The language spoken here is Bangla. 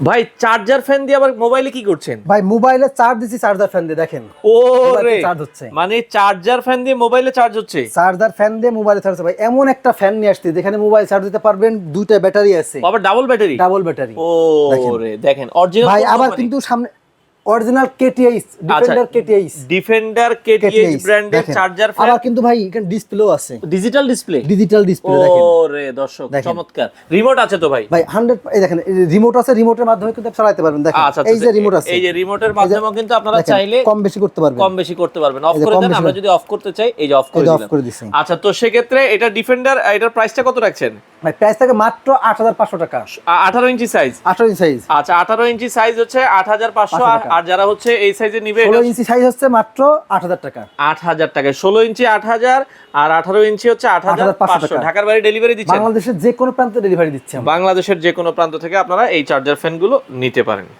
ভাই চার্জার ফ্যান দিয়ে আবার মোবাইলে কি করছেন? ভাই মোবাইলে চার্জ দিছি, চার্জার ফ্যান দিয়ে দেখেন ও রে, চার্জ হচ্ছে। মানে চার্জার ফ্যান দিয়ে মোবাইলে চার্জ হচ্ছে। চার্জার ফ্যান দিয়ে মোবাইলে চার্জ হচ্ছে। ভাই এমন একটা ফ্যান নিয়ে আসছি যেখানে মোবাইল চার্জ দিতে পারবেন, দুইটা ব্যাটারি আছে, আবার ডাবল ব্যাটারি। Double battery. ও রে, দেখেন অরিজিনাল ভাই আবার কিন্তু সামনে original KTH, defender KTH, defender KTH ব্র্যান্ডের চার্জার ফ্যান। আবার কিন্তু ভাই এখানে ডিসপ্লেও আছে, ডিজিটাল ডিসপ্লে। ডিজিটাল ডিসপ্লে দেখেন। ও রে দর্শক, চমৎকার। রিমোট আছে তো ভাই? ভাই 100, এই দেখেন রিমোট আছে, রিমোটের মাধ্যমে কিন্তু চালাতে পারবেন। দেখেন এই যে রিমোট আছে, এই যে রিমোটের মাধ্যমে কিন্তু আপনারা চাইলে কম বেশি করতে পারবেন, কম বেশি করতে পারবেন। অফ করে দেন, আমরা যদি অফ করতে চাই এই যে অফ করে দিলাম। আচ্ছা, তো সেক্ষেত্রে এটা ডিফেন্ডার, এটার প্রাইসটা কত রাখছেন? ভাই প্রাইস থাকে মাত্র 8500 টাকা। 18 ইঞ্চি সাইজ। 18 ইঞ্চি সাইজ। আচ্ছা, 18 ইঞ্চি সাইজ হচ্ছে 8500, আর যারা হচ্ছে এই সাইজে নিবে 16 ইঞ্চি সাইজ হচ্ছে মাত্র 8000 টাকা। 8000 টাকা। 16 ইঞ্চি 8000 আর 18 ইঞ্চি হচ্ছে 8500। ঢাকার বাইরে ডেলিভারি দিচ্ছেন? বাংলাদেশের যে কোনো প্রান্তে ডেলিভারি দিচ্ছি। বাংলাদেশের যে কোনো প্রান্ত থেকে আপনারা এই চার্জার ফ্যানগুলো নিতে পারেন।